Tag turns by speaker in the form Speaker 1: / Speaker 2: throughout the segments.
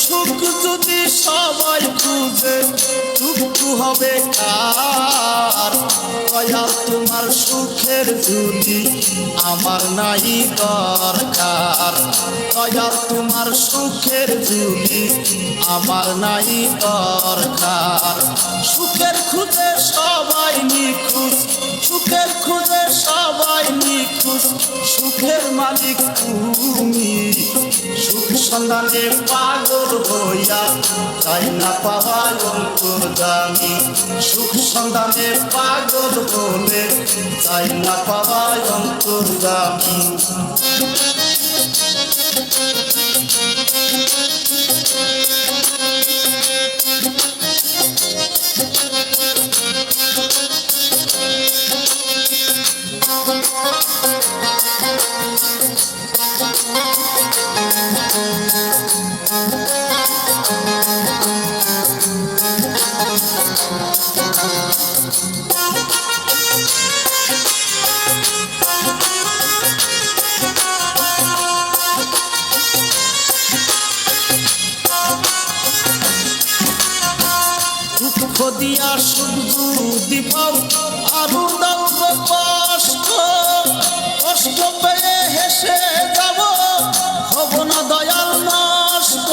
Speaker 1: সুখ যদি সবাই খুঁজে দুঃখ হবে কার? দয়াল তোমার সুখের ঝুলি আমার নাই দরকার। দয়াল তোমার সুখের ঝুলি আমার নাই দরকার। সুখের খুঁজে সবাই নিখোঁজ, সুখের খুঁজে সবাই নিখোঁজ, সুখের মালিক তুমি। সুখ সন্ধানে পাগল হইয়া তাই না পাওয়া অন্তর্যামী। সুখ সন্ধানে পাগল হলে তাই না পাওয়া অন্তর্যামী। দুঃখ দিয়া সুখ যদি পাও আরো দাও কষ্ট, কষ্ট পেয়ে হেসে যাব হব না দয়াল নষ্ট।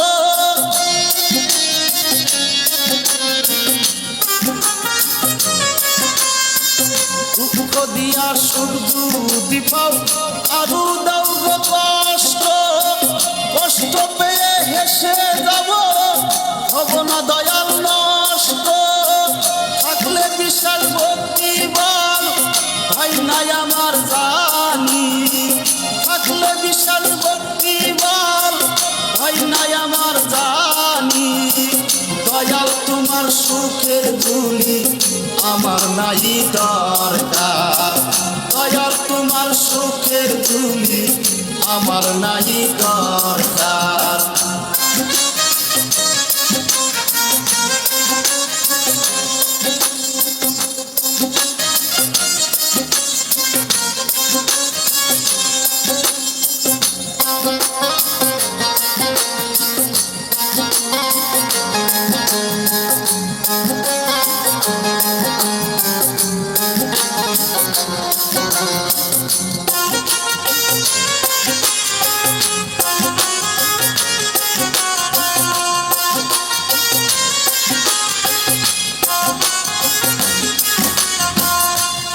Speaker 1: দুঃখ দিয়া সুখ যদি পাও আরো দাও কষ্ট, কষ্ট পেয়ে হেসে যাব হব না দয়াল নষ্ট। থাকলে বিশাল ভক্তি বল ভাই নাই আমার জানি, থাকলে বিশাল ভক্তি বল ভাই নাই আমার জানি। দয়াল তোমার সুখের ঝুলি আমার নাই দরকার। দয়াল তোমার সুখের ঝুলি আমার নাই দরকার।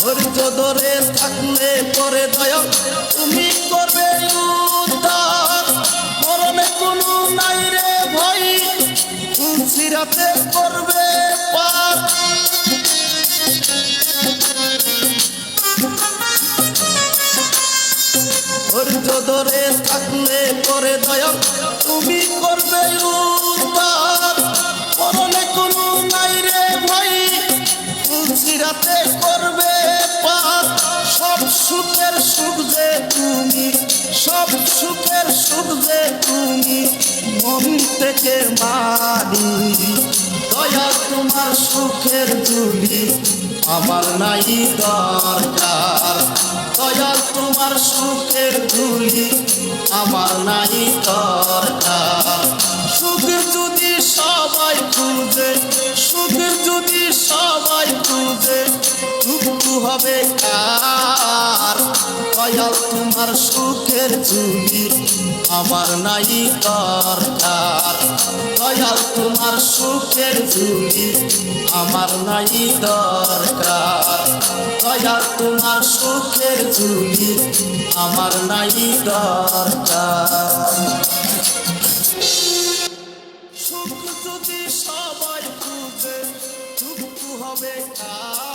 Speaker 1: ধৈর্য ধরে থাকলে পরে দয়াল তুমি করবে উদ্ধার। মরণে কোনো নাই রে ভয়, সিরাতে করবে পার। ধৈর্য ধরে থাকলে পরে দয়াল তুমি করবে উদ্ধার। মরণে কোনো নাই রে ভয়, সিরাতে করবে পার। সব সুখের সুখ যে তুমি, সব সুখের সুখ যে তুমি মন থেকে মানি। দয়াল তোমার সুখের ঝুলি আমার নাই দরকার। দয়াল তোমার সুখের ঝুলি আমার নাই দরকার। সুখ যদি সবাই খুঁজে, সুখ যদি সবাই খুঁজে দুঃখ হবে কার? দয়াল তোমার সুখের ঝুলি আমার নাই দরকার। দয়াল তোমার সুখের ঝুলি আমার নাই দরকার। দয়াল তোমার সুখের ঝুলি আমার নাই দরকার। সুখ যদি সবাই খুঁজে দুঃখ হবে কার?